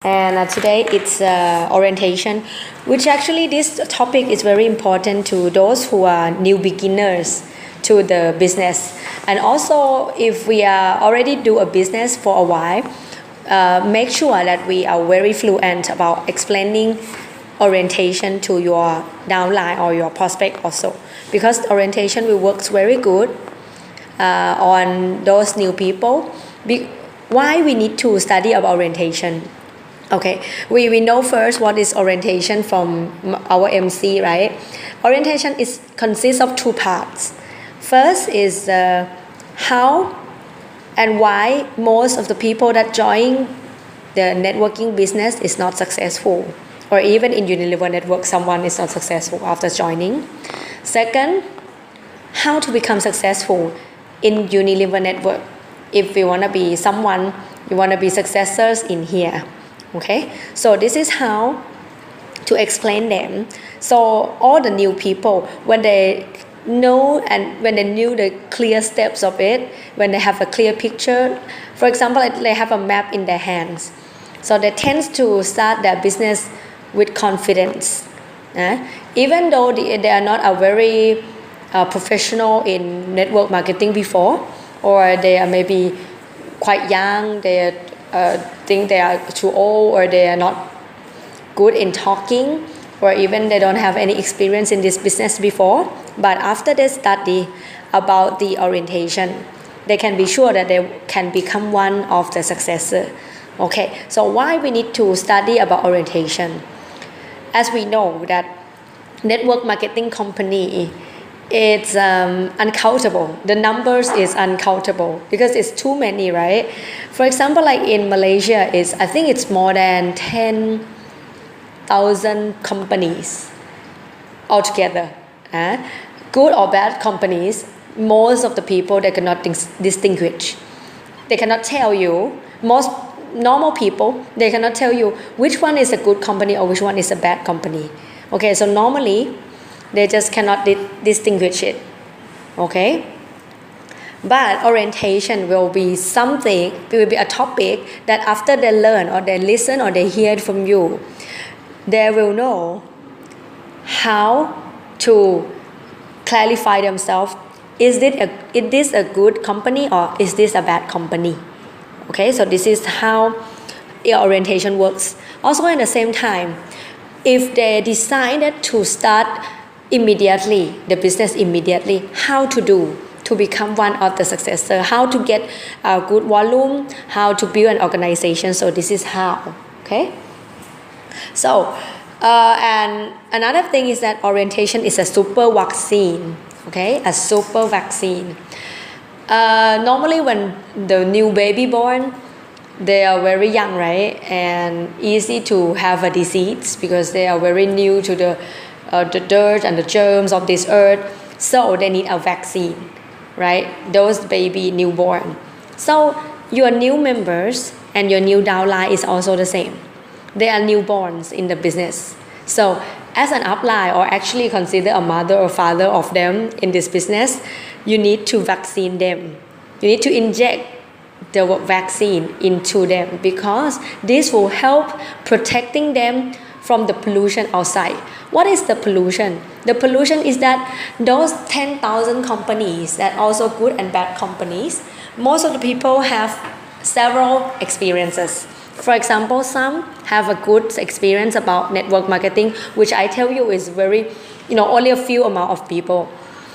And today it's orientation, which actually this topic is very important to those who are new beginners to the business. And also, if we are already do a business for a while, make sure that we are very fluent about explaining orientation to your downline or your prospect also, because orientation will work very good on those new people. Why we need to study about orientation? Okay, we know first what is orientation from our MC, right? Orientation consists of two parts. First is how and why most of the people that join the networking business is not successful, or even in Unilever network someone is not successful after joining. Second, how to become successful in Unilever network. If we want to be someone, you want to be successors in here. Okay, so this is how to explain them. So all the new people, when they know and when they knew the clear steps of it, when they have a clear picture, for example, they have a map in their hands, so they tend to start their business with confidence. Even though they are not a very professional in network marketing before, or they are maybe quite young, they think they are too old, or they are not good in talking, or even they don't have any experience in this business before. But after they study about the orientation, they can be sure that they can become one of the successors. Okay, so why we need to study about orientation? As we know that network marketing company, it's uncountable. The numbers is uncountable because it's too many, right? For example, like in Malaysia, I think it's more than 10,000 companies altogether. Good or bad companies, most of the people they cannot distinguish. They cannot tell you, most normal people, they cannot tell you which one is a good company or which one is a bad company. Okay, so normally they just cannot distinguish it. Okay, but orientation will be something, it will be a topic that after they learn or they listen or they hear it from you, they will know how to clarify themselves. Is this a good company or is this a bad company? Okay, so this is how orientation works. Also, at the same time, if they decided to start immediately, the business immediately, how to do to become one of the successor, how to get a good volume, how to build an organization. So this is how. Okay, so and another thing is that orientation is a super vaccine. Okay, a super vaccine. Normally when the new baby born, they are very young, right, and easy to have a disease because they are very new to the dirt and the germs of this earth, so they need a vaccine, right? Those baby newborn. So your new members and your new downline is also the same. They are newborns in the business. So as an upline, or actually consider a mother or father of them in this business, you need to vaccine them. You need to inject the vaccine into them, because this will help protecting them from the pollution outside. What is the pollution? The pollution is that those 10,000 companies, that also good and bad companies, most of the people have several experiences. For example, some have a good experience about network marketing, which I tell you is very, only a few amount of people.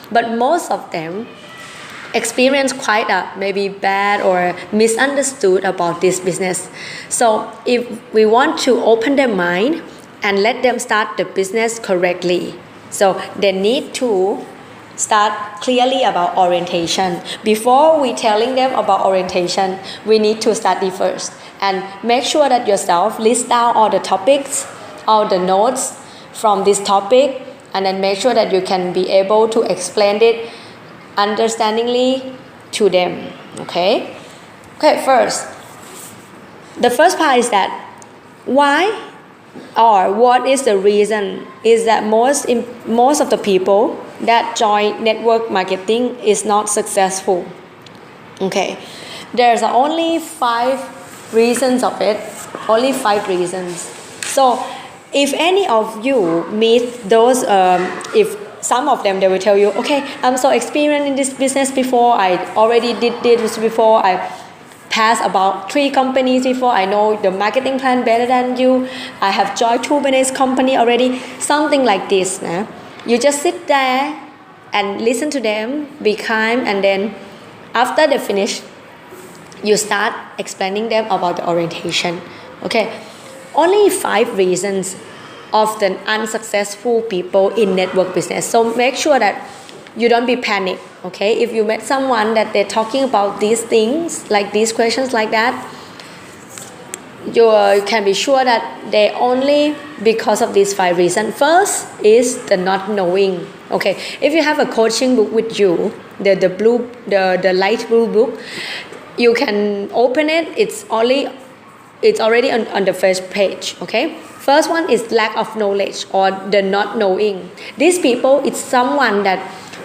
But most of them experience quite a maybe bad or misunderstood about this business. So if we want to open their mind and let them start the business correctly, so they need to start clearly about orientation. Before we telling them about orientation, we need to study first and make sure that yourself list down all the topics, all the notes from this topic, and then make sure that you can be able to explain it understandingly to them. Okay, first, the first part is that why or what is the reason is that most of the people that join network marketing is not successful. Okay, there's only 5 reasons of it. Only 5 reasons. So if any of you meet those, if some of them, they will tell you, okay, I'm so experienced in this business before, I already did this before, I passed about 3 companies before, I know the marketing plan better than you, I have joined 2 business company already, something like this. You just sit there and listen to them, be kind, and then after they finish, you start explaining them about the orientation. Okay, only 5 reasons of the unsuccessful people in network business. So make sure that you don't be panicked. Okay, if you met someone that they're talking about these things, like these questions like that, you can be sure that they only because of these 5 reasons. First is the not knowing. Okay, if you have a coaching book with you, the light blue book, you can open it. It's already on the first page. Okay, first one is lack of knowledge or the not knowing. These people, it's someone that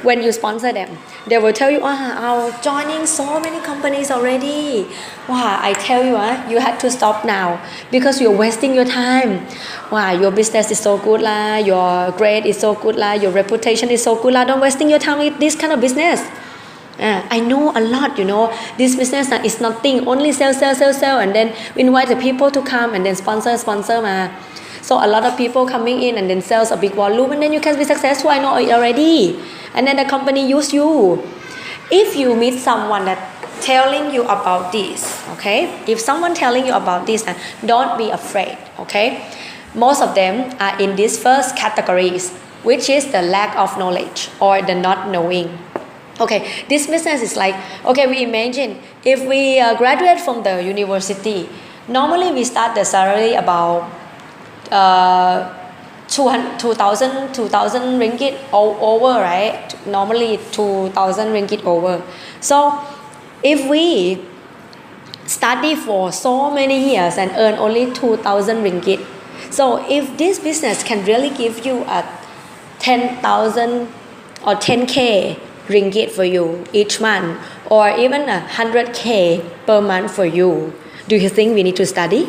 when you sponsor them, they will tell you, I'm joining so many companies already. Wow, I tell you, you had to stop now because you're wasting your time. Wow, your business is so good lah, your grade is so good lah, your reputation is so good lah. Don't wasting your time with this kind of business. I know a lot, this business is nothing, only sell, and then invite the people to come and then sponsor. So a lot of people coming in and then sells a big volume and then you can be successful. I know it already. And then the company use you. If you meet someone that telling you about this, okay? If someone telling you about this, don't be afraid, okay? Most of them are in these first categories, which is the lack of knowledge or the not knowing. Okay, this business is like, okay, we imagine if we graduate from the university, normally we start the salary about 2,000 ringgit over, right? Normally 2,000 ringgit over. So if we study for so many years and earn only 2,000 ringgit, so if this business can really give you a 10,000 or 10k ringgit for you each month, or even 100k per month for you, do you think we need to study?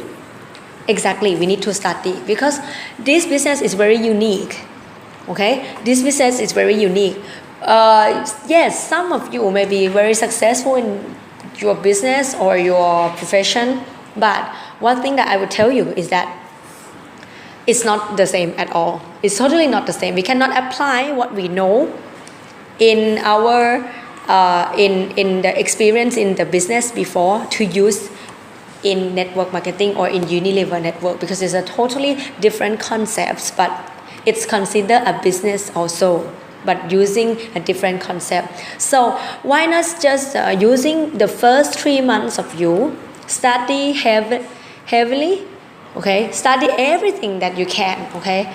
Exactly, we need to study because this business is very unique. Okay, this business is very unique. Yes, some of you may be very successful in your business or your profession, but one thing that I would tell you is that it's not the same at all. It's totally not the same. We cannot apply what we know in our in the experience in the business before to use in network marketing or in Unilever network, because it's a totally different concepts, but it's considered a business also, but using a different concept. So why not just using the first 3 months of you study heavily, okay? Study everything that you can, okay?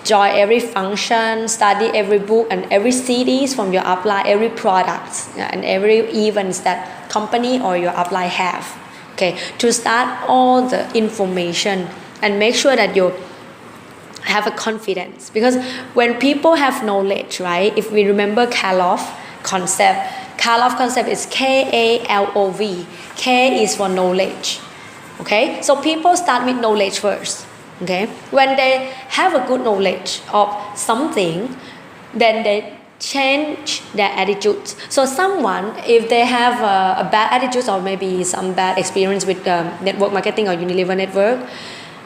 Join every function, study every book and every CDs from your upline, every products and every events that company or your upline have. Okay, to start all the information and make sure that you have a confidence, because when people have knowledge, right? If we remember Karlov concept is KALOV. K is for knowledge. Okay, so people start with knowledge first. Okay, when they have a good knowledge of something, then they change their attitudes. So someone, if they have a bad attitude or maybe some bad experience with network marketing or Unilever network,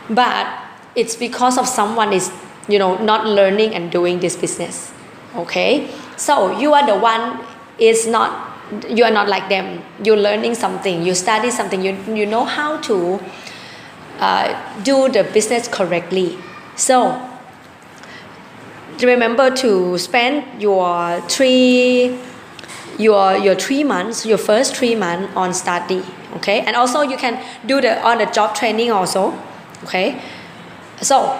but it's because of someone is not learning and doing this business. Okay, so you are the one you are not like them. You're learning something, you study something, you know how to do the business correctly. So remember to spend your 3 months, your first 3 months on study, okay? And also you can do the on the job training also, okay? So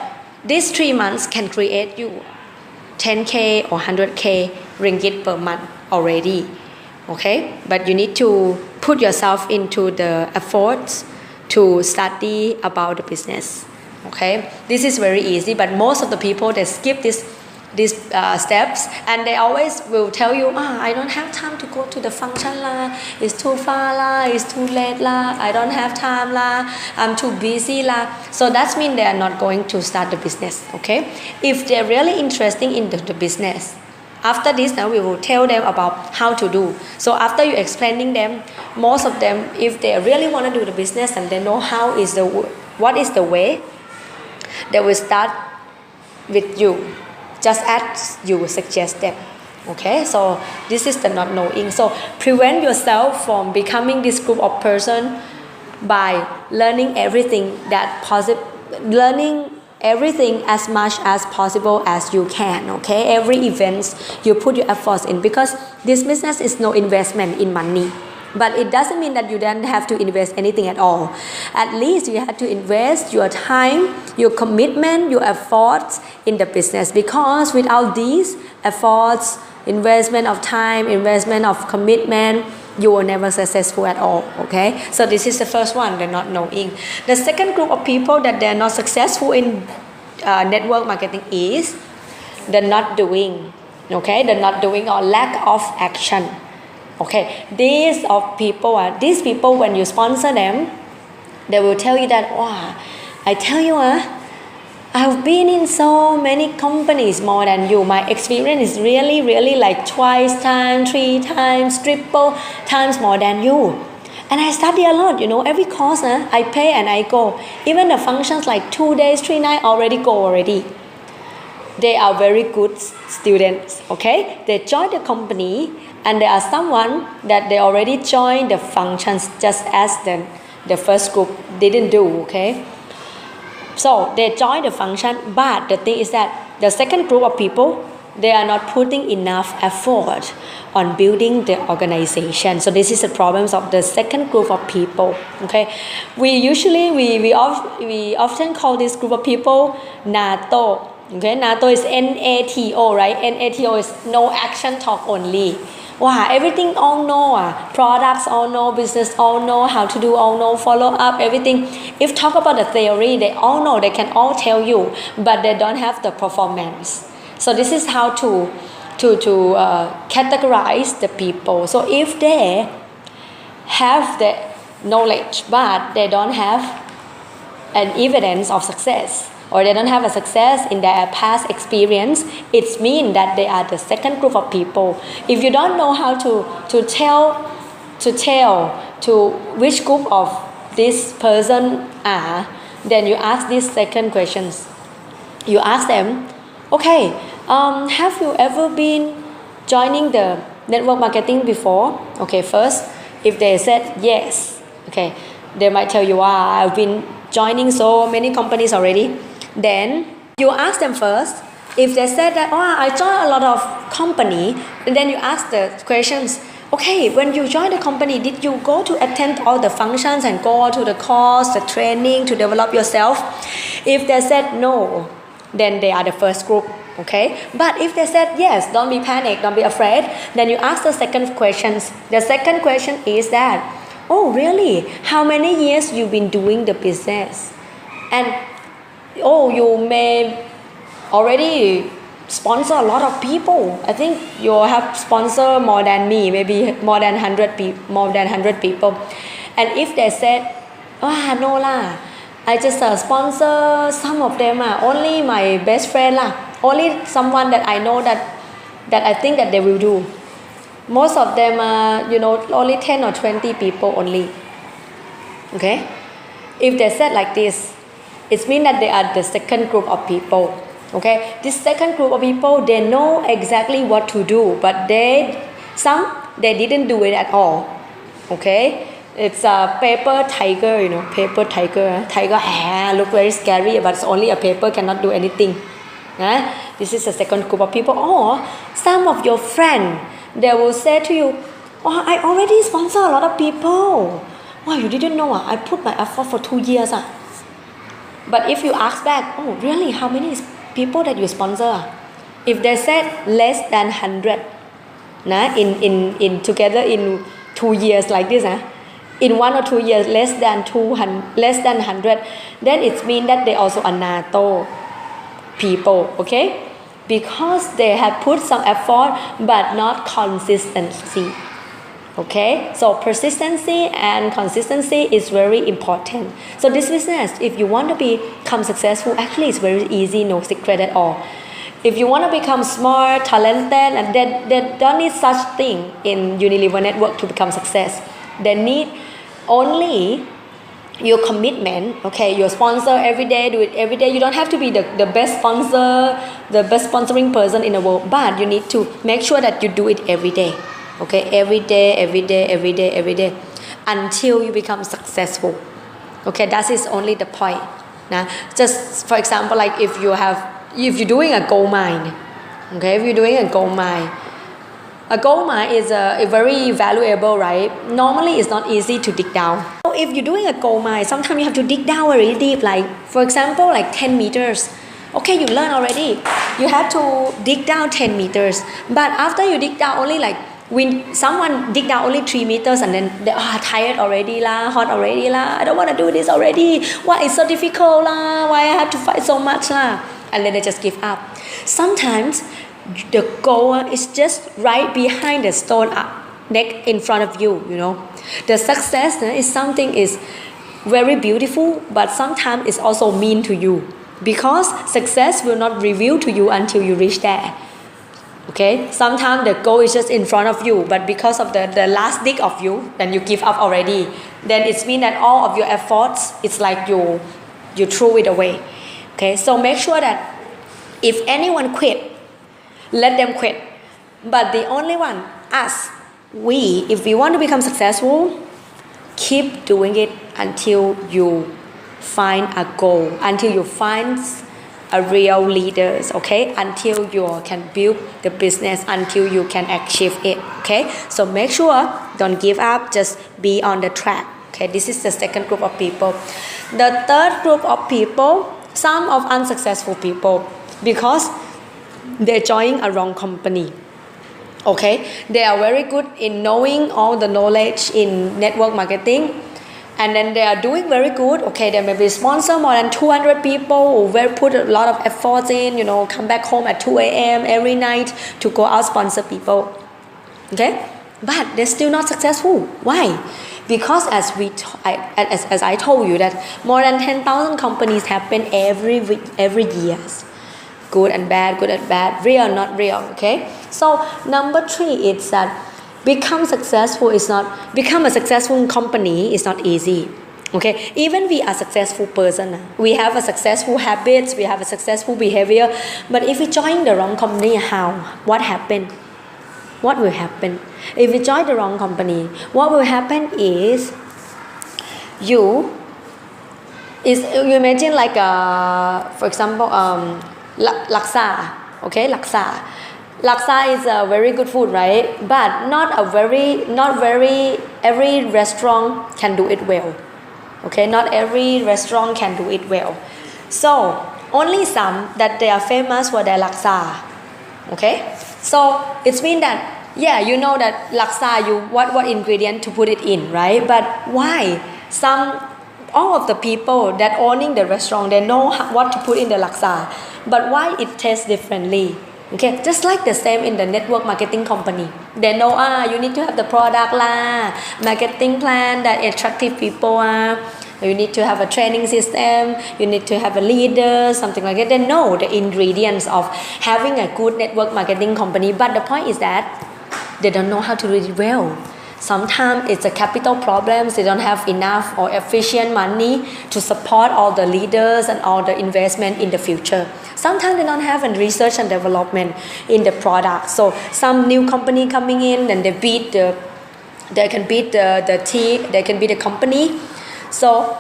these 3 months can create you 10k or 100k ringgit per month already, okay? But you need to put yourself into the efforts to study about the business, okay? This is very easy, but most of the people, they skip this these steps, and they always will tell you, I don't have time to go to the function la, it's too far la, it's too late la, I don't have time la, I'm too busy la. So that means they are not going to start the business. Okay, if they're really interested in the business, after this now we will tell them about how to do. So after you explaining them, most of them, if they really want to do the business and they know what is the way, they will start with you, just as you suggest them. Okay, so this is the not knowing. So prevent yourself from becoming this group of person by learning everything everything as much as possible as you can. Okay, every event you put your efforts in, because this business is no investment in money, but it doesn't mean that you don't have to invest anything at all. At least you have to invest your time, your commitment, your efforts in the business, because without these efforts, investment of time, investment of commitment, you will never successful at all. Okay, so this is the first one, the not knowing. The second group of people that they are not successful in network marketing is the not doing. Okay, the not doing or lack of action. Okay, these people when you sponsor them, they will tell you that, wow, I tell you I've been in so many companies more than you. My experience is really like twice times, 3 times, triple times more than you. And I study a lot, every course I pay and I go. Even the functions like 2 days, 3 nights already go already. They are very good students, okay? They join the company and there are someone that they already joined the functions just as the first group didn't do, okay? So they join the function, but the thing is that the second group of people, they are not putting enough effort on building the organization. So this is the problems of the second group of people. Okay, we often call this group of people NATO. Okay, NATO is NATO, right? NATO is no action, talk only. Wow, everything all know, products all know, business all know, how to do all know, follow up, everything. If talk about the theory, they all know, they can all tell you, but they don't have the performance. So this is how to categorize the people. So if they have the knowledge, but they don't have an evidence of success, or they don't have a success in their past experience, it means that they are the second group of people. If you don't know how to tell to which group of this person are, then you ask these second questions. You ask them, okay, have you ever been joining the network marketing before? Okay, first, if they said yes, okay, they might tell you, I've been joining so many companies already. Then you ask them first. If they said that, I joined a lot of company, and then you ask the questions. Okay, when you joined the company, did you go to attend all the functions and go to the course, the training to develop yourself? If they said no, then they are the first group. Okay, but if they said yes, don't be panicked, don't be afraid. Then you ask the second questions. The second question is that, oh really? How many years you've been doing the business? And you may already sponsor a lot of people. I think you have sponsored more than me, maybe more than 100 people. And if they said, no lah, I just sponsor some of them, only my best friend lah, only someone that I know that I think that they will do. Most of them are, only 10 or 20 people only. Okay, if they said like this, it means that they are the second group of people. Okay, this second group of people, they know exactly what to do, but they didn't do it at all. Okay, it's a paper tiger, paper tiger. Tiger look very scary, but it's only a paper, cannot do anything. This is the second group of people. Or some of your friends, they will say to you, I already sponsor a lot of people. Wow, you didn't know? I put my effort for 2 years. But if you ask back, really, how many people that you sponsor? If they said less than 100, in together in 2 years like this, in 1 or 2 years less than 100, then it means that they also are NATO people. Okay, because they have put some effort but not consistency. Okay, so persistency and consistency is very important. So this business, if you want to become successful, actually it's very easy, no secret at all. If you want to become smart, talented, and they don't need such thing in Unilever network to become success. They need only your commitment, okay, your sponsor every day, do it every day. You don't have to be the best sponsor, the best sponsoring person in the world, but you need to make sure that you do it every day, okay, every day, until you become successful. Okay, that is only the point. Now, just for example, like if you're doing a gold mine, okay, if you're doing a gold mine is a very valuable, right? Normally it's not easy to dig down. So if you're doing a gold mine, sometimes you have to dig down very deep, like for example like 10 meters. Okay, you learn already, you have to dig down 10 meters, but after you dig down only like when someone dig down only 3 meters and then they are tired already lah, hot already lah, I don't want to do this already, why it's so difficult lah, why I have to fight so much lah, and then they just give up. Sometimes the goal is just right behind the stone neck in front of you, you know. The success is something is very beautiful, but sometimes it's also mean to you, because success will not reveal to you until you reach there. Okay, sometimes the goal is just in front of you, but because of the last dig of you, then you give up already. Then it's mean that all of your efforts, it's like you throw it away. Okay, so make sure that if anyone quit, let them quit. But the only one, us, if we want to become successful, keep doing it until you find a goal, until you find a real leaders, okay, until you can build the business, until you can achieve it. Okay, so make sure don't give up, just be on the track. Okay, this is the second group of people. The third group of people, some of unsuccessful people, because they join a wrong company. Okay, they are very good in knowing all the knowledge in network marketing, and then they are doing very good. Okay, they may be sponsor more than 200 people who will put a lot of efforts in, you know, come back home at 2 a.m. every night to go out sponsor people. Okay, but they're still not successful. Why? Because as I told you that more than 10,000 companies happen every year. Good and bad, real, not real. Okay, so number 3 is that become a successful company is not easy. Okay, even we are a successful person, we have a successful habits, we have a successful behavior, but if we join the wrong company, what will happen? If we join the wrong company, what will happen is you imagine like for example laksa. Okay, laksa is a very good food, right? But not every restaurant can do it well. Okay, not every restaurant can do it well. So only some that they are famous for their laksa. Okay, so it's mean that you know that laksa, what ingredient to put it in, right? But why all of the people that owning the restaurant, they know what to put in the laksa, but why it tastes differently? Okay, just like the same in the network marketing company. They know you need to have the product lah, marketing plan that attractive people you need to have a training system, you need to have a leader, something like that. They know the ingredients of having a good network marketing company, but the point is that they don't know how to do it well. Sometimes it's a capital problems, they don't have enough or efficient money to support all the leaders and all the investment in the future. Sometimes they don't have research and development in the product. So some new company coming in and they can beat the company. So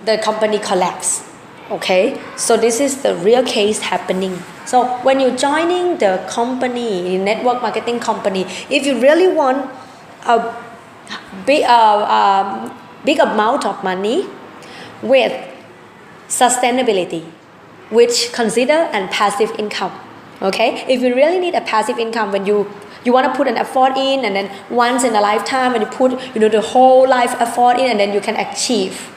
the company collapse. Okay, so this is the real case happening. So when you're joining the company, network marketing company, if you really want a big amount of money with sustainability, which consider and passive income. Okay, if you really need a passive income, when you want to put an effort in, and then once in a lifetime, when you put the whole life effort in, and then you can achieve.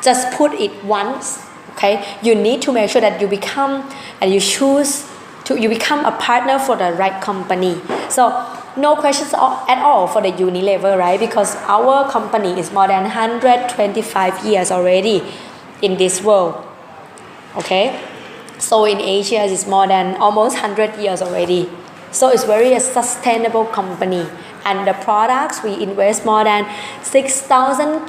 Just put it once. Okay, you need to make sure that you become and you choose to you become a partner for the right company. So no questions at all for the Unilever, right? Because our company is more than 125 years already in this world. Okay, so in Asia it's more than almost 100 years already. So it's very a sustainable company, and the products we invest more than 6,000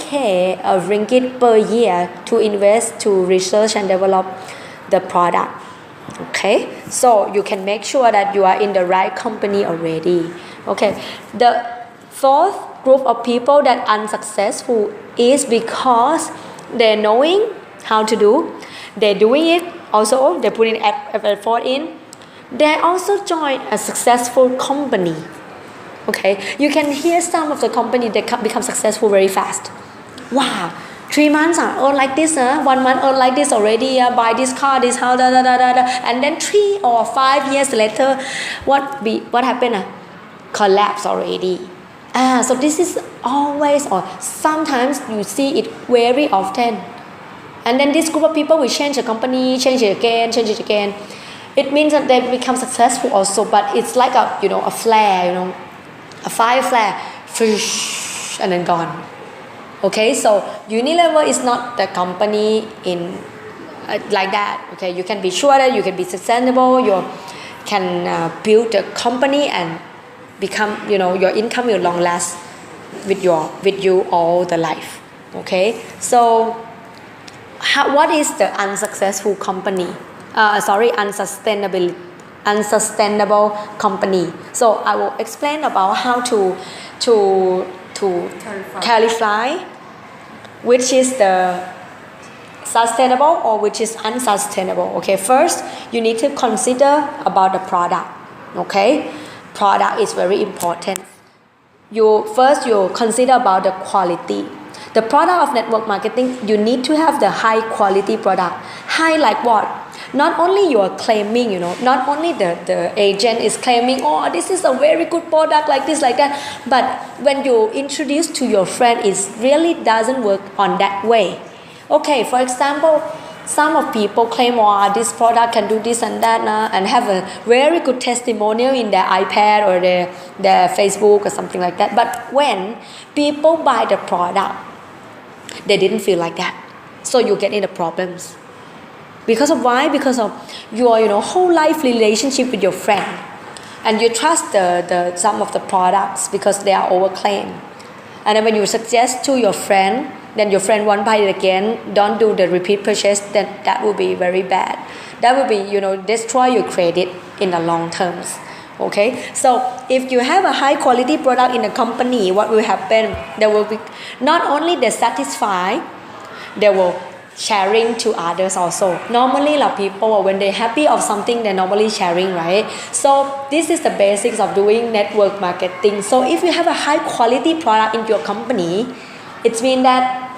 of ringgit per year to invest to research and develop the product. Okay, so you can make sure that you are in the right company already. Okay, the fourth group of people that unsuccessful is because they're knowing how to do, they're doing it also, they're putting effort in, they also join a successful company. Okay, you can hear some of the company that become successful very fast. Wow, 3 months earn like this, 1 month earn like this already, buy this car, this house, and then 3 or 5 years later, what happened? Collapse already. So this is always, or sometimes you see it very often. And then this group of people will change the company, change it again. It means that they become successful also, but it's like a flare, a fire flare, fish, and then gone. Okay, so Unilever is not the company in like that. Okay, you can be sure that you can be sustainable. You can build a company and become, your income will long last with you all the life. Okay, so what is the unsuccessful company? Unsustainable company. So I will explain about how to clarify which is the sustainable or which is unsustainable. Okay, first you need to consider about the product. Okay, product is very important. You consider about the quality. The product of network marketing, you need to have the high quality product. High like what? Not only you are claiming, not only the agent is claiming, oh, this is a very good product like this, like that. But when you introduce to your friend, it really doesn't work on that way. Okay, for example, some of people claim, oh, this product can do this and that, and have a very good testimonial in their iPad or their Facebook or something like that. But when people buy the product, they didn't feel like that. So you get into problems. Because of why? Because of your whole life relationship with your friend, and you trust some of the products because they are overclaimed. And then when you suggest to your friend, then your friend won't buy it again, don't do the repeat purchase, then that will be very bad. That will be destroy your credit in the long terms. Okay, so if you have a high quality product in a company, what will happen? They will be not only they satisfy, they will sharing to others also. Normally people, when they're happy of something, they're normally sharing, right? So this is the basics of doing network marketing. So if you have a high quality product in your company, it means that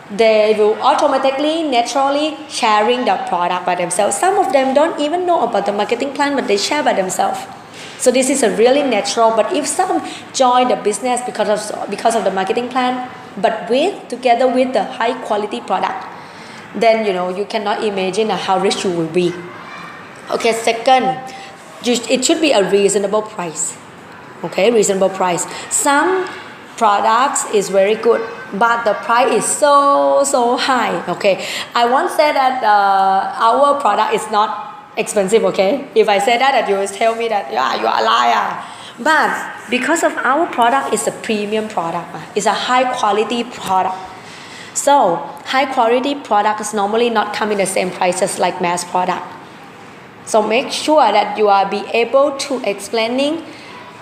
they will automatically, naturally sharing the product by themselves. Some of them don't even know about the marketing plan, but they share by themselves. So this is a really natural. But if some join the business because of the marketing plan, but together with the high quality product, then you cannot imagine how rich you will be. Okay, second, it should be a reasonable price. Okay, reasonable price. Some products is very good, but the price is so high. Okay, I won't say that our product is not expensive. Okay, if I say that you will tell me that you are a liar. But because of our product is a premium product, it's a high quality product. So high quality products normally not come in the same prices like mass product. So make sure that you are be able to explaining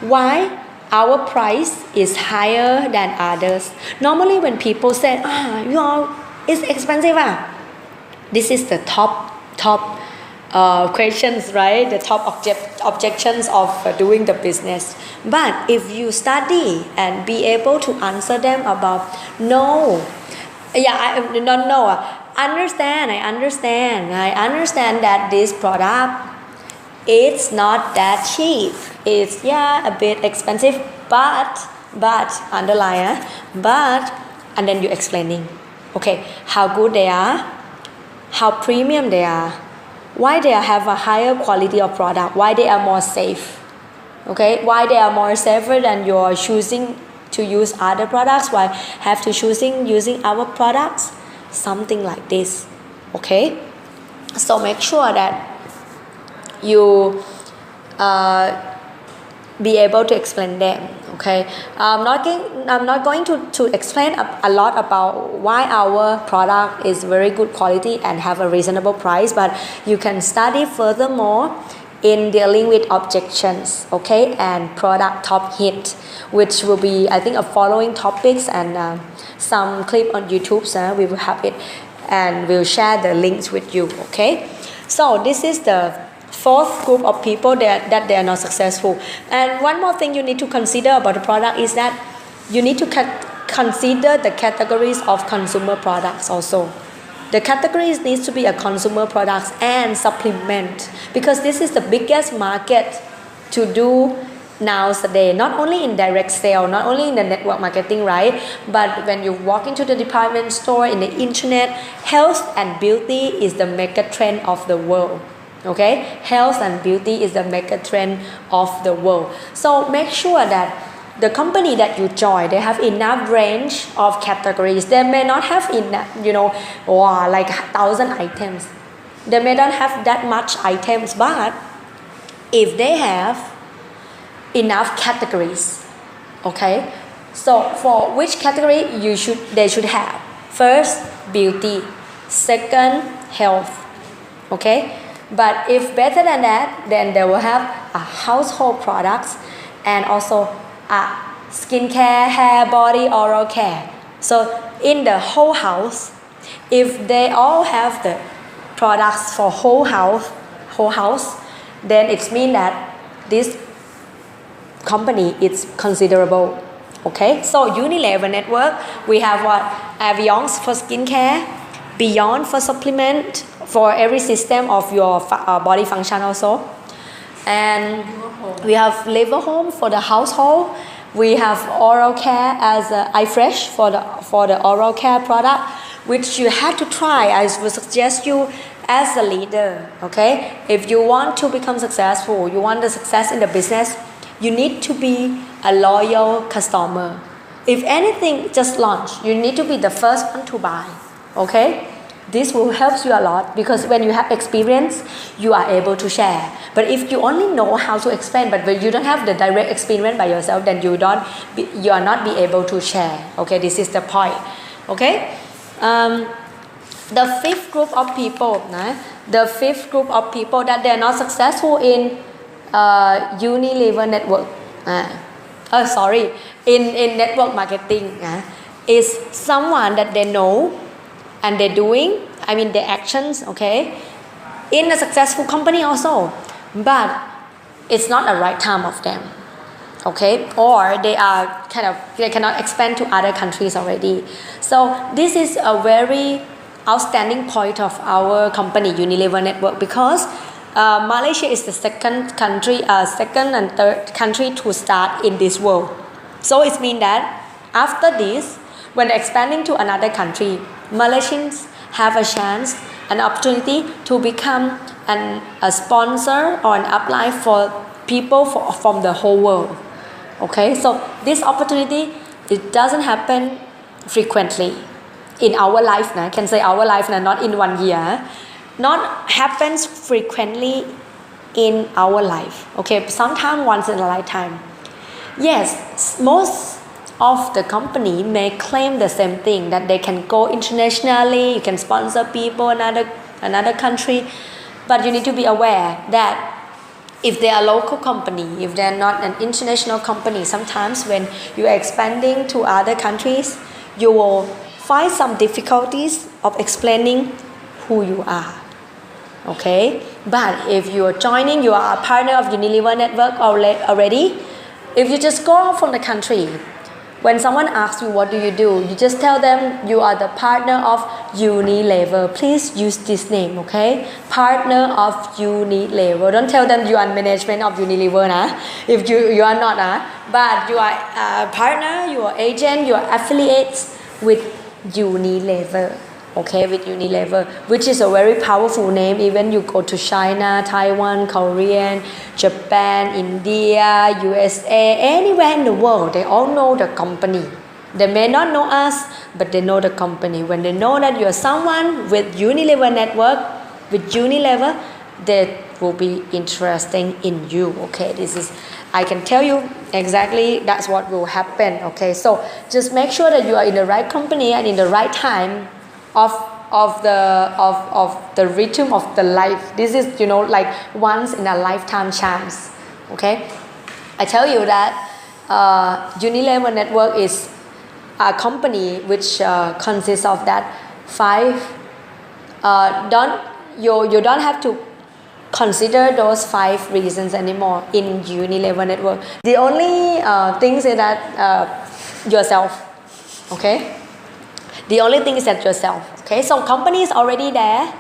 why our price is higher than others. Normally when people say, it's expensive. This is the top questions, right? The top objections of doing the business. But if you study and be able to answer them about I understand that this product it's not that cheap. It's a bit expensive, but underline and then you explaining, okay, how good they are, how premium they are, why they have a higher quality of product, why they are more safe, okay, why they are more safer than you're choosing to use other products, why have to choosing using our products, something like this, okay. So make sure that you be able to explain them, okay. I'm not going to explain a lot about why our product is very good quality and have a reasonable price, but you can study furthermore in dealing with objections, okay, and product top hit, which will be, I think, a following topics, and some clip on YouTube, so we will have it and we'll share the links with you, okay. So this is the fourth group of people that they are not successful. And one more thing you need to consider about the product is that you need to consider the categories of consumer products also. The categories needs to be a consumer products and supplement, because this is the biggest market to do nowadays, not only in direct sale, not only in the network marketing, right, but when you walk into the department store, in the internet, health and beauty is the mega trend of the world, okay. Health and beauty is the mega trend of the world. So make sure that the company that you join, they have enough range of categories. They may not have enough, like 1,000 items. They may not have that much items, but if they have enough categories, okay. So for which category they should have? First, beauty. Second, health, okay. But if better than that, then they will have a household products and also skincare, hair, body, oral care. So in the whole house, if they all have the products for whole house, then it means that this company is considerable, okay. So Unilever network, we have what? Avions for skincare, Beyond for supplement, for every system of your body function also. And we have Liverhome for the household. We have oral care as iFresh for the oral care product, which you have to try. I would suggest you as a leader, okay. If you want to become successful, you want the success in the business, you need to be a loyal customer. If anything just launch, you need to be the first one to buy, okay. This will help you a lot, because when you have experience, you are able to share. But if you only know how to explain, but when you don't have the direct experience by yourself, then you are not be able to share. Okay, this is the point. Okay, the fifth group of people, that they are not successful in Unilever network. In network marketing, is someone that they know and they're doing, their actions, okay, in a successful company also, but it's not the right time of them, okay, or they cannot expand to other countries already. So this is a very outstanding point of our company, Unilever Network, because Malaysia is the second and third country to start in this world. So it means that after this, when expanding to another country, Malaysians have a chance, an opportunity to become a sponsor or an upline for people from the whole world. Okay, so this opportunity, it doesn't happen frequently in our life. I can say our life, not in 1 year. Not happens frequently in our life. Okay, sometimes once in a lifetime. Yes, most of the company may claim the same thing, that they can go internationally, you can sponsor people in another country, but you need to be aware that if they are a local company, if they are not an international company, sometimes when you are expanding to other countries, you will find some difficulties of explaining who you are. Okay, but if you are joining, you are a partner of Unilever Network already. If you just go out from the country, when someone asks you what do, you just tell them you are the partner of Unilever. Please use this name, okay? Partner of Unilever. Don't tell them you are management of Unilever, if you are not, but you are a partner, you are agent, you are affiliates with Unilever. okay, with Unilever, which is a very powerful name. Even you go to China, Taiwan, Korean, Japan, India, USA, anywhere in the world, they all know the company. They may not know us, but they know the company. When they know that you're someone with Unilever network, with Unilever, they will be interesting in you. Okay, this is, I can tell you exactly that's what will happen. Okay, so just make sure that you are in the right company and in the right time of the rhythm of the life. This is, you know, like once in a lifetime chance. Okay, I tell you that Unilever network is a company which consists of that five. You don't have to consider those 5 reasons anymore in Unilever network. The only things is that yourself. Okay, the only thing is that yourself. Okay, so company is already there.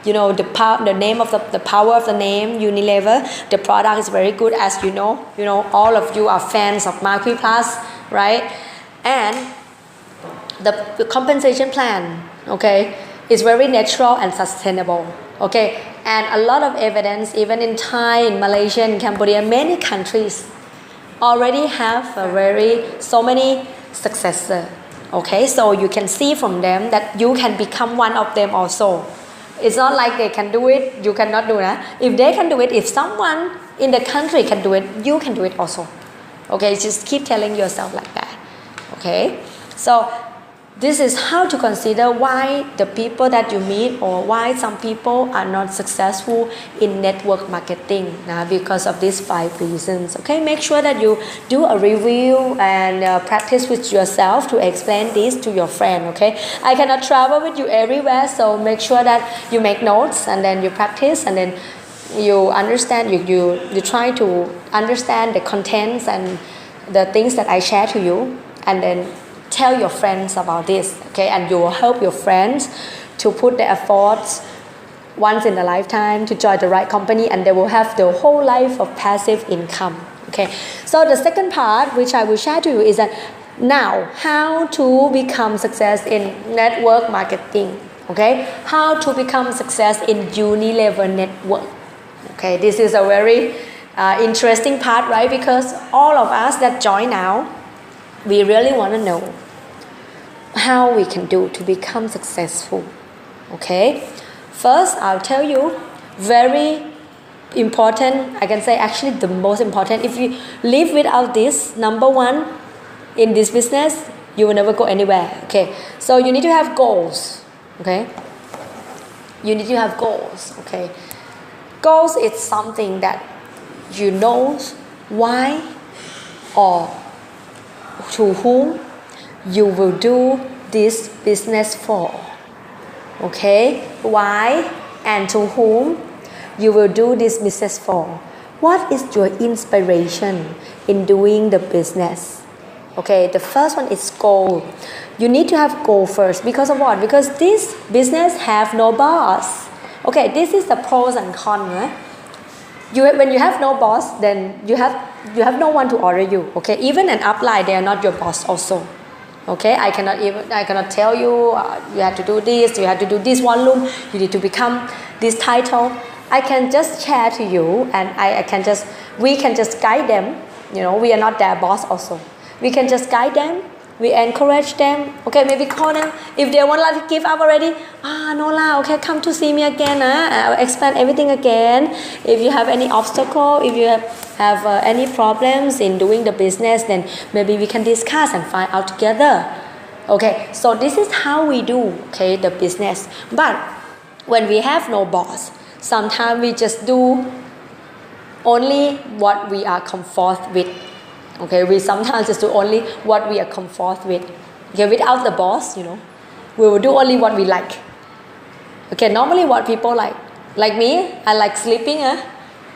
You know, the name of the power of the name Unilever. The product is very good, as you know. You know, all of you are fans of Marquis Plus, right? And the compensation plan, okay, is very natural and sustainable. Okay, and a lot of evidence, even in Thai, in Malaysia, in Cambodia, many countries already have so many successors. Okay, so you can see from them that you can become one of them also. It's not like they can do it, you cannot do that. If they can do it, if someone in the country can do it, you can do it also. Okay, just keep telling yourself like that. Okay, so this is how to consider why the people that you meet or why some people are not successful in network marketing, because of these 5 reasons. Okay, make sure that you do a review and practice with yourself to explain this to your friend. Okay, I cannot travel with you everywhere, so make sure that you make notes and then you practice and then you understand, you try to understand the contents and the things that I share to you, and then tell your friends about this. Okay, and you will help your friends to put their efforts once in a lifetime to join the right company, and they will have the whole life of passive income. Okay, so the second part which I will share to you is that now how to become success in network marketing. Okay, how to become success in Unilever network. Okay, this is a very interesting part, right? Because all of us that join now, we really want to know how we can do to become successful. Okay, first I'll tell you, very important, I can say actually the most important. If you live without this, number 1 in this business, you will never go anywhere. Okay, so you need to have goals. Okay, you need to have goals. Okay, goals is something that you know why or to whom you will do this business for. Okay, why and to whom you will do this business for. What is your inspiration in doing the business? Okay, the first one is goal. You need to have goal first. Because of what? Because this business have no boss. Okay, this is the pros and cons. When you have no boss, then you have no one to order you. Okay, even an upline, they are not your boss also. Okay, I cannot tell you you have to do this, you have to do this volume, you need to become this title. I can just share to you, and we can just guide them. You know, we are not their boss also. We can just guide them. We encourage them. Okay, maybe call them if they want to give up already. Nola, okay, come to see me again. I'll explain everything again. If you have any obstacle, if you have any problems in doing the business, then maybe we can discuss and find out together. Okay, so this is how we do, okay, the business. But when we have no boss, sometimes we just do only what we are comfort with. Okay, we sometimes just do only what we are comfort with. Okay, without the boss, you know, we will do only what we like. Okay, normally what people like me, I like sleeping.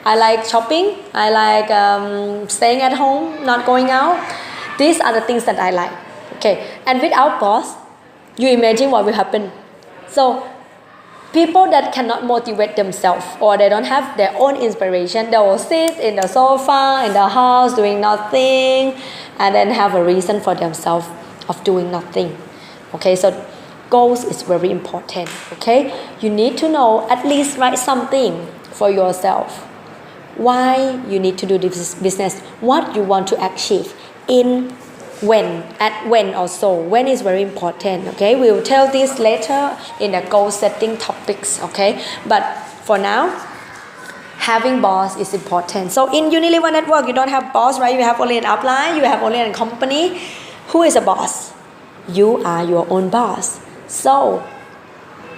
I like shopping. I like staying at home, not going out. These are the things that I like. Okay, and without boss, you imagine what will happen. So people that cannot motivate themselves or they don't have their own inspiration, they will sit in the sofa in the house doing nothing and then have a reason for themselves of doing nothing. Okay, so goals is very important. Okay, you need to know, at least write something for yourself. Why you need to do this business, what you want to achieve, in when also. When is very important. Okay, we will tell this later in the goal setting topics. Okay, but for now, having boss is important. So in Unilever network, you don't have boss, right? You have only an upline, you have only a company. Who is a boss? You are your own boss. So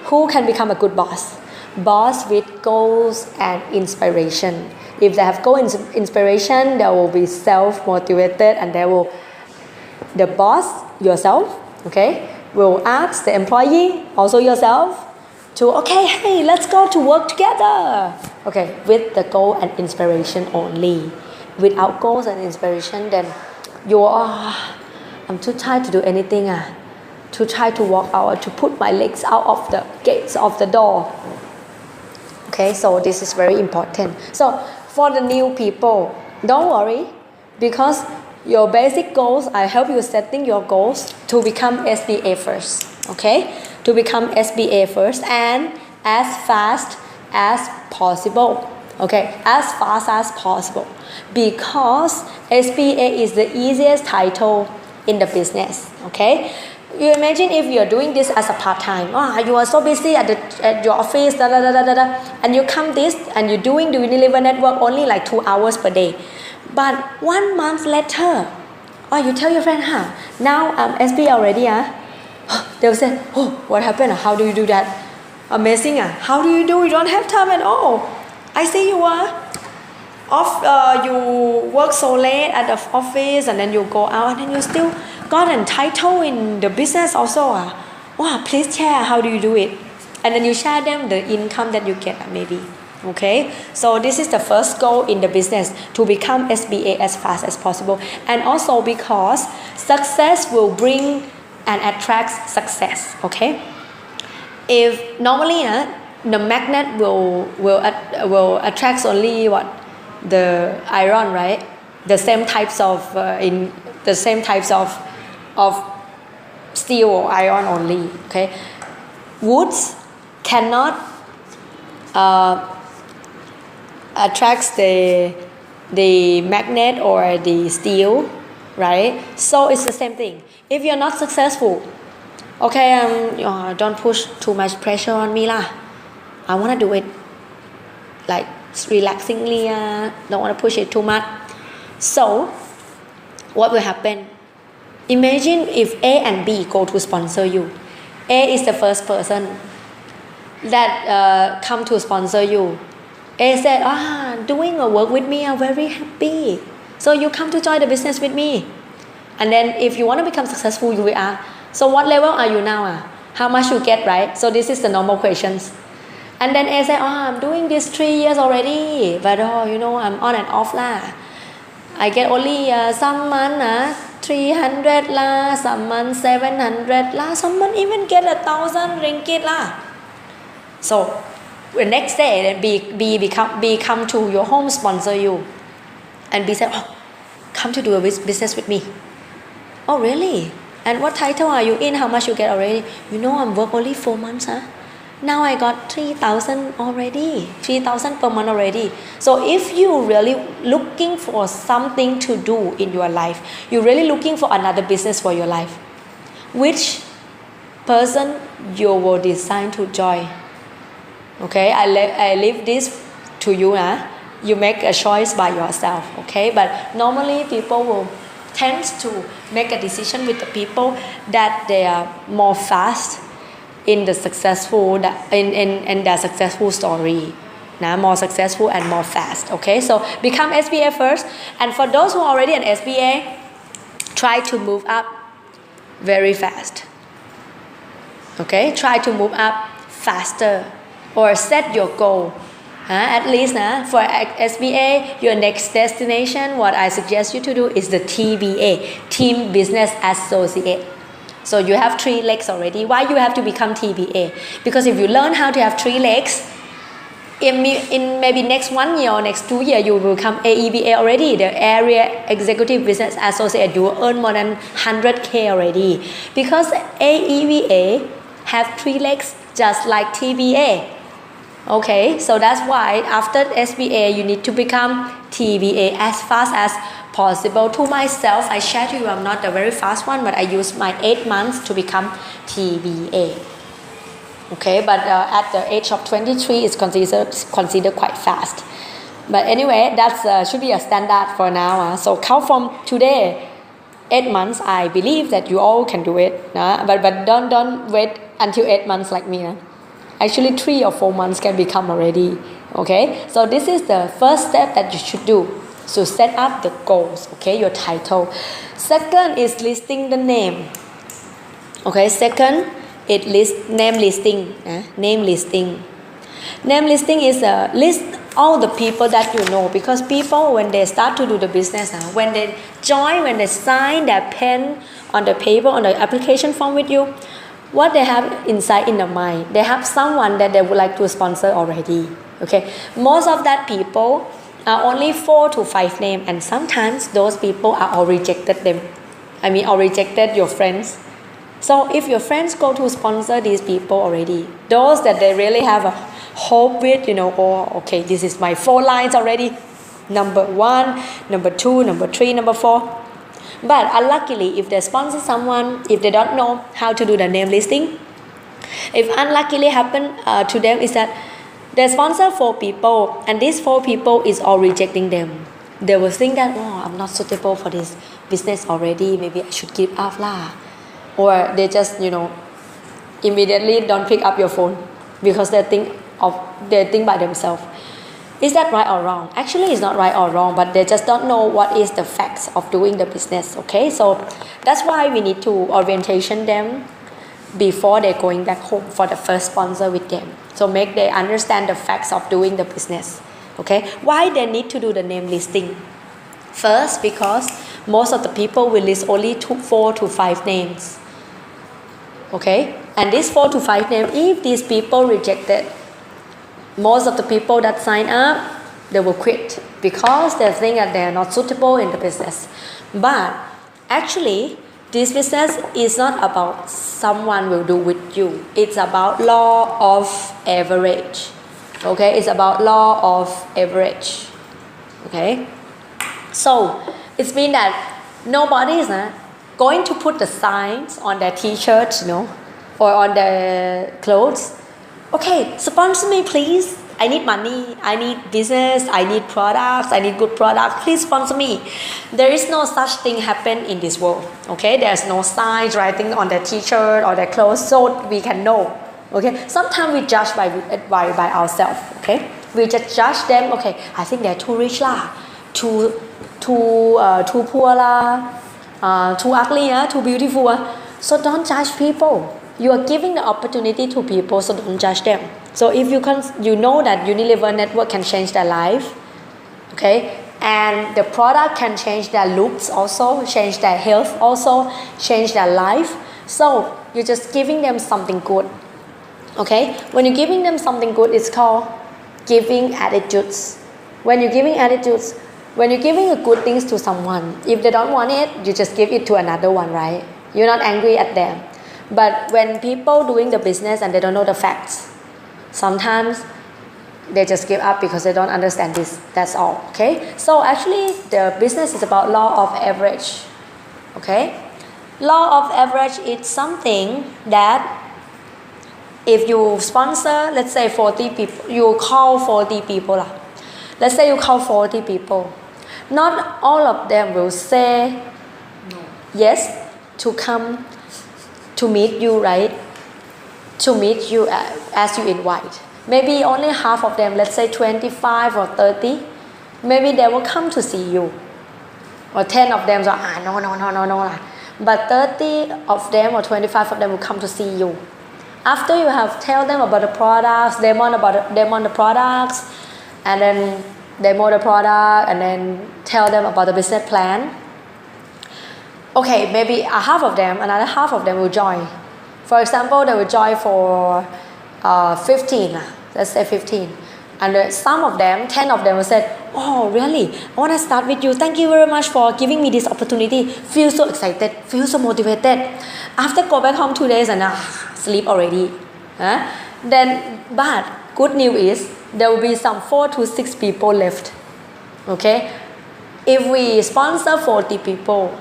who can become a good boss? Boss with goals and inspiration. If they have goal and inspiration, they will be self-motivated, and they will, the boss, yourself, okay, will ask the employee, also yourself, to, okay, hey, let's go to work together. Okay, with the goal and inspiration only. Without goals and inspiration, then you are, I'm too tired to do anything. To try to walk out, to put my legs out of the gates of the door. Okay, so this is very important. So for the new people, don't worry, because your basic goals, I help you setting your goals to become SBA first. Okay, to become SBA first, and as fast as possible. Okay, as fast as possible, because SBA is the easiest title in the business. Okay, you imagine if you're doing this as a part-time. You are so busy at your office, and you come this and you're doing the Unilever network only like 2 hours per day. But 1 month later, you tell your friend, now I'm SBA already. They'll say, oh, what happened? How do you do that? Amazing. How do you do? You don't have time at all. I see you are off. You work so late at the office, and then you go out, and then you still got a title in the business also. Wow, please share. How do you do it? And then you share them the income that you get, maybe. Okay, so this is the first goal in the business, to become SBA as fast as possible. And also because success will bring and attract success. Okay, if normally the magnet will attract only what, the iron, right? The same types of of steel or iron only. Okay, woods cannot attracts the magnet or the steel, right? So it's the same thing. If you're not successful, okay, don't push too much pressure on me lah. I want to do it like relaxingly. Don't want to push it too much. So what will happen? Imagine if A and B go to sponsor you. A is the first person that come to sponsor you. A said, doing a work with me, I'm very happy. So you come to join the business with me. And then if you want to become successful, you will ask, so what level are you now? How much you get, right? So this is the normal questions. And then A said, I'm doing this 3 years already, but I'm on and off lah. I get only some month 300 lah, some month 700 lah, some month even get 1,000 ringgit lah. So the next day, B come to your home, sponsor you, and B said, come to do a business with me. Oh, really? And what title are you in? How much you get already? I'm work only 4 months. Now I got 3,000 already, 3,000 per month already. So if you really looking for something to do in your life, you're really looking for another business for your life, which person you will decide to join? Okay, I leave this to you. You make a choice by yourself. Okay, but normally people will tend to make a decision with the people that they are more fast in the successful in their successful story. More successful and more fast. Okay, so become SBA first. And for those who are already an SBA, try to move up very fast. Okay, try to move up faster. Or set your goal. At least for SBA, your next destination, what I suggest you to do is the TBA, Team Business Associate. So you have 3 legs already. Why you have to become TBA? Because if you learn how to have 3 legs, in maybe next 1 year or next 2 years, you will become AEBA already, the Area Executive Business Associate. You will earn more than 100K already. Because AEBA have 3 legs just like TBA. Okay, so that's why after SBA you need to become TBA as fast as possible. To myself, I share to you, I'm not the very fast one, but I use my 8 months to become TBA. Okay, but at the age of 23, it's considered quite fast. But anyway, that's should be a standard for now. So count from today, 8 months. I believe that you all can do it. But don't wait until 8 months like me. Actually, 3 or 4 months can become already. Okay, so this is the first step that you should do. So set up the goals. Okay, your title. Second is listing the name. Okay, second it name listing. Name listing. Name listing is a list all the people that you know, because people when they start to do the business, when they join, when they sign their pen on the paper, on the application form with you, what they have inside in the mind, they have someone that they would like to sponsor already. Okay, most of that people are only 4 to 5 names, and sometimes those people are all rejected them. Or rejected your friends. So if your friends go to sponsor these people already, those that they really have a hope with, okay, this is my 4 lines already. Number 1, number 2, number 3, number 4. But unluckily, if they sponsor someone, if they don't know how to do the name listing, if unluckily happen to them is that they sponsor 4 people, and these 4 people is all rejecting them. They will think that, I'm not suitable for this business already, maybe I should give up lah. Or they just, immediately don't pick up your phone because they think by themselves. Is that right or wrong? Actually, it's not right or wrong, but they just don't know what is the facts of doing the business. Okay, so that's why we need to orientation them before they're going back home for the first sponsor with them. So make they understand the facts of doing the business. Okay, why they need to do the name listing? First, because most of the people will list only 4 to 5 names. Okay, and these 4 to 5 names, if these people rejected, most of the people that sign up, they will quit because they think that they are not suitable in the business. But actually, this business is not about someone will do with you. It's about law of average. Okay, it's about law of average. Okay, so it means that nobody is going to put the signs on their t-shirts, or on their clothes. Okay, sponsor me please. I need money, I need business, I need products, I need good products. Please sponsor me. There is no such thing happen in this world. Okay, there's no signs writing on their t-shirt or their clothes so we can know. Okay, sometimes we judge by ourselves. Okay, we just judge them. Okay, I think they're too rich lah, too poor lah, too ugly too beautiful So don't judge people. You are giving the opportunity to people, so don't judge them. So if you know that Unilever network can change their life, okay, and the product can change their looks also, change their health also, change their life. So you're just giving them something good. Okay, when you're giving them something good, it's called giving attitudes. When you're giving attitudes, when you're giving a good things to someone, if they don't want it, you just give it to another one, right? You're not angry at them. But when people doing the business and they don't know the facts, sometimes they just give up because they don't understand this. That's all. Okay. So actually, the business is about law of average. Okay. Law of average is something that if you sponsor, let's say 40 people, you call 40 people lah. Let's say you call 40 people. Not all of them will say yes to come to meet you, right? To meet you as you invite. Maybe only half of them, let's say 25 or 30, maybe they will come to see you. Or 10 of them say, no. But 30 of them or 25 of them will come to see you. After you have tell them about the products, demo the products, and then demo the product, and then tell them about the business plan. Okay, maybe another half of them will join. For example, they will join for 15, let's say 15. And some of them, 10 of them will say, oh really, I want to start with you, thank you very much for giving me this opportunity, feel so excited, feel so motivated. After go back home 2 days and sleep already. Then, but good news is there will be some 4 to 6 people left. Okay, if we sponsor 40 people,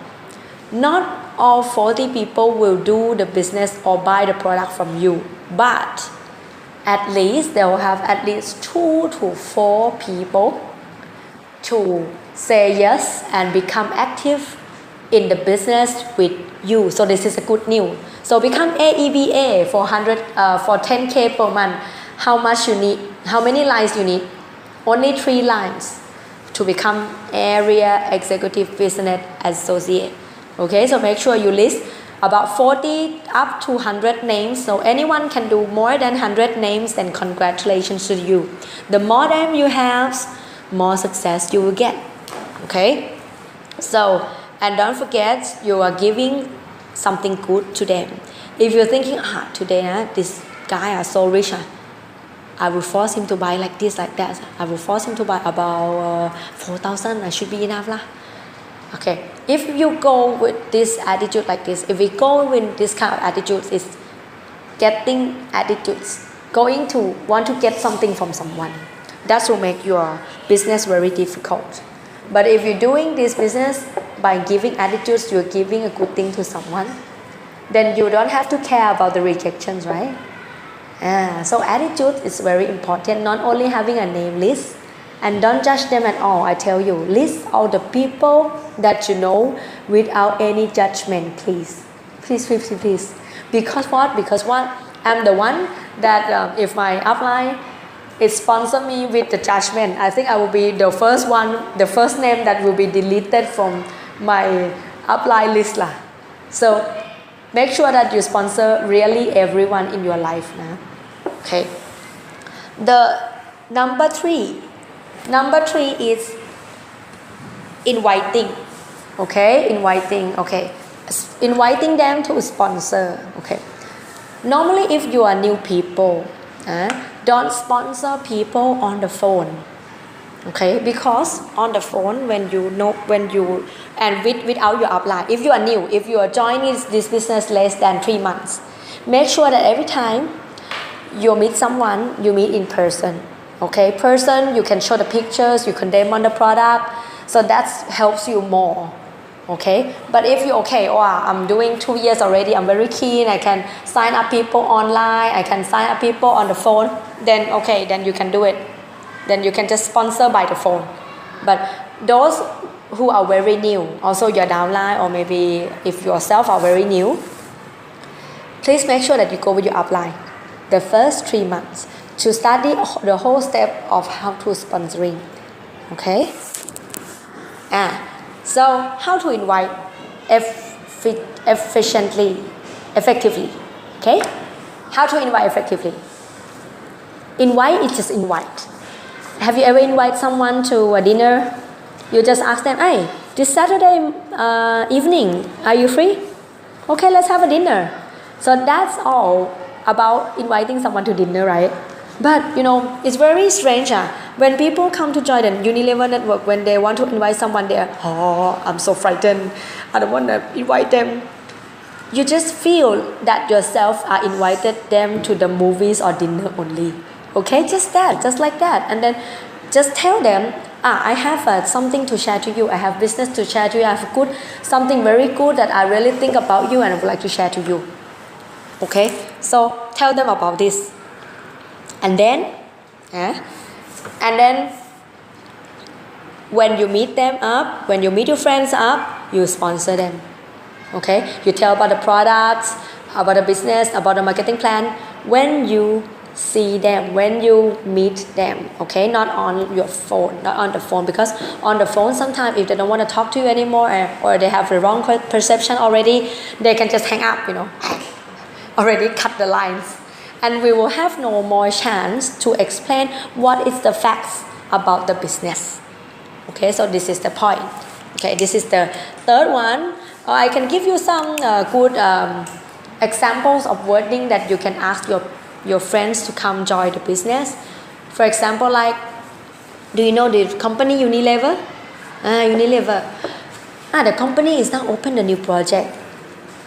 not all 40 people will do the business or buy the product from you, but at least they will have at least 2 to 4 people to say yes and become active in the business with you. So this is a good news. So become AEBA for 10K per month. How much you need? How many lines you need? Only 3 lines to become Area Executive Business Associate. Okay, so make sure you list about 40 up to 100 names. So anyone can do more than 100 names, then congratulations to you. The more them you have, more success you will get. Okay, so and don't forget you are giving something good to them. If you're thinking today this guy is so rich, I will force him to buy like this, like that. I will force him to buy about 4,000. I should be enough lah. Okay, if you go with this attitude like this, if we go with this kind of attitudes, is getting attitudes, going to want to get something from someone, that will make your business very difficult. But if you're doing this business by giving attitudes, you're giving a good thing to someone, then you don't have to care about the rejections, right? So attitude is very important, not only having a name list. And don't judge them at all. I tell you, list all the people that you know without any judgment, please. Please. Because what? I'm the one that if my upline is sponsor me with the judgment, I think I will be the first one, the first name that will be deleted from my upline list lah. So make sure that you sponsor really everyone in your life now. Okay. The number three is inviting. Okay, inviting them to sponsor. Okay, normally if you are new people, don't sponsor people on the phone. Okay, because on the phone without your upline, if you are new, if you are joining this business less than 3 months, make sure that every time you meet someone, you meet in person. Okay, person, you can show the pictures, you can demo the product, so that helps you more. Okay, but if you I'm doing 2 years already, I'm very keen, I can sign up people online, I can sign up people on the phone, then you can do it. Then you can just sponsor by the phone. But those who are very new, also your downline, or maybe if yourself are very new, please make sure that you go with your upline the first 3 months to study the whole step of how to sponsoring. Okay? So how to invite effectively? Okay? How to invite effectively? Invite is just invite. Have you ever invited someone to a dinner? You just ask them, hey, this Saturday evening, are you free? Okay, let's have a dinner. So that's all about inviting someone to dinner, right? But it's very strange when people come to join the Unilever network, when they want to invite someone there, I'm so frightened, I don't want to invite them. You just feel that yourself are invited them to the movies or dinner only. Okay, just like that. And then just tell them, I have something to share to you, I have business to share to you, I have something very good that I really think about you and I would like to share to you. Okay, so tell them about this. And then when you meet them up, when you meet your friends up, you sponsor them. Okay, you tell about the products, about the business, about the marketing plan when you see them, when you meet them. Okay, not on your phone, not on the phone, because on the phone sometimes if they don't want to talk to you anymore or they have the wrong perception already, they can just hang up, already cut the lines. And we will have no more chance to explain what is the facts about the business. Okay, so this is the point. Okay, this is the third one. I can give you some good examples of wording that you can ask your friends to come join the business. For example, like, do you know the company Unilever? Unilever. The company is now open a new project,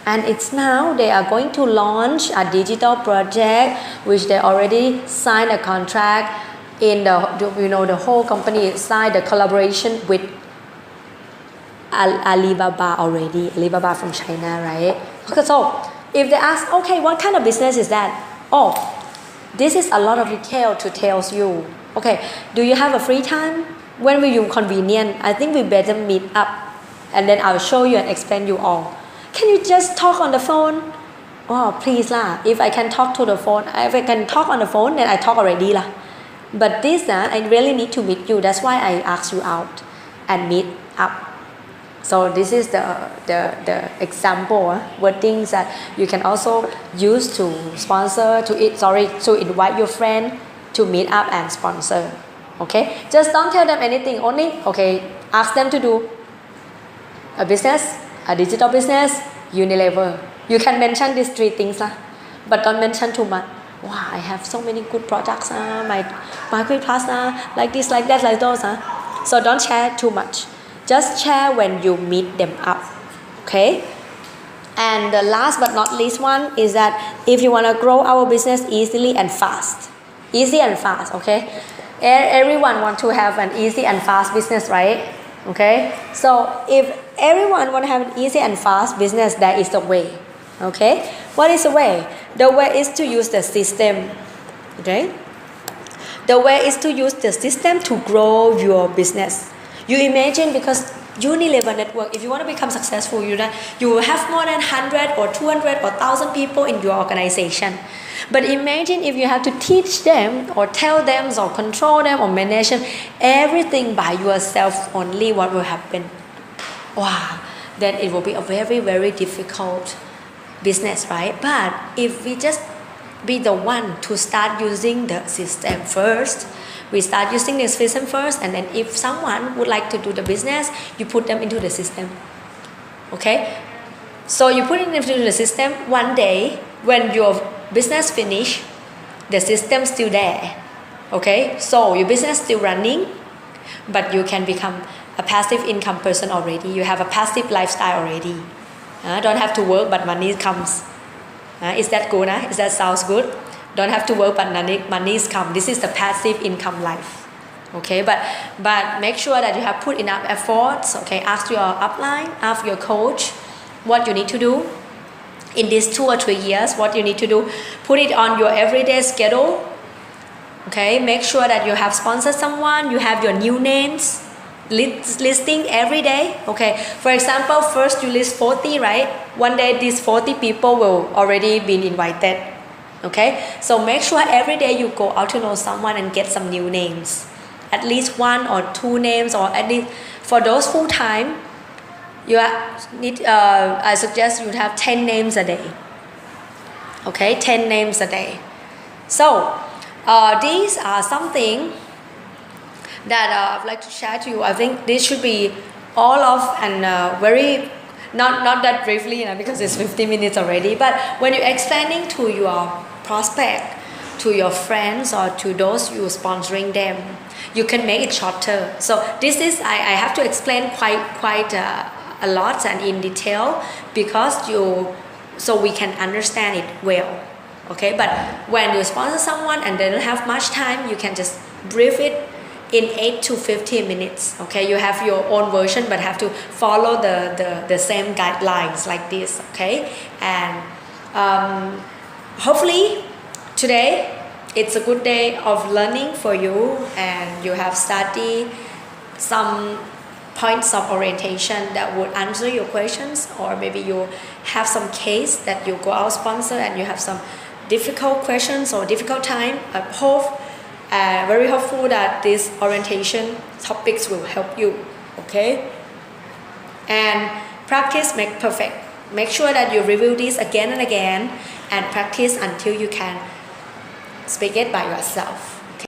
and it's now they are going to launch a digital project which they already signed a contract in the whole company signed a collaboration with Alibaba already. Alibaba from China, right? Okay, so if they ask, okay, what kind of business is that? Oh, this is a lot of detail to tell you. Okay, do you have a free time? When will you convenient? I think we better meet up, and then I'll show you and explain you all. Can you just talk on the phone? Oh, please lah. If I can talk to the phone, if I can talk on the phone, then I talk already lah. But this, I really need to meet you. That's why I asked you out and meet up. So this is the example wordings that you can also use to sponsor to invite your friend to meet up and sponsor. Okay, just don't tell them anything. Only ask them to do a business, a digital business, Unilever. You can mention these 3 things lah, but don't mention too much. Wow, I have so many good products. My Quick Plus like this, like that, like those. So don't share too much. Just share when you meet them up. Okay. And the last but not least one is that if you want to grow our business easily and fast, okay. Everyone want to have an easy and fast business, right? Okay. So if everyone want to have an easy and fast business, that is the way. Okay. What is the way? The way is to use the system. Okay. The way is to use the system to grow your business. You imagine, because Unilever network, if you want to become successful, you will have more than 100 or 200 or 1,000 people in your organization. But imagine if you have to teach them or tell them or control them or manage them everything by yourself only, what will happen? Wow, then it will be a very, very difficult business, right? But if we just be the one to start using the system first, we start using the system first, and then if someone would like to do the business, you put them into the system. Okay? So you put it into the system. One day, when your business finish, the system still there. Okay? So your business still running, but you can become a passive income person already. You have a passive lifestyle already. Don't have to work, but money comes. Is that good? Is that sounds good? Don't have to work, but money come. This is the passive income life. Okay, but make sure that you have put enough efforts. Okay, ask your upline, ask your coach what you need to do in these 2 or 3 years. What you need to do, put it on your everyday schedule. Okay, make sure that you have sponsored someone. You have your new names listing every day. Okay, for example, first you list 40, right? One day these 40 people will already been invited. Okay, so make sure every day you go out to know someone and get some new names, at least 1 or 2 names, or at least for those full time, I suggest you have 10 names a day. Okay, 10 names a day. So these are something that I'd like to share to you. I think this should be all of and very not that briefly, because it's 50 minutes already. But when you're explaining to your prospect, to your friends, or to those you're sponsoring them, you can make it shorter. So this is I have to explain quite a lot and in detail, because so we can understand it well. Okay, but when you sponsor someone and they don't have much time, you can just brief it in 8 to 15 minutes. Okay, you have your own version, but have to follow the same guidelines like this. Okay, and hopefully today it's a good day of learning for you, and you have studied some points of orientation that would answer your questions, or maybe you have some case that you go out sponsor and you have some difficult questions or difficult time. I hope very hopeful that this orientation topics will help you. Okay, and practice make perfect. Make sure that you review this again and again and practice until you can speak it by yourself.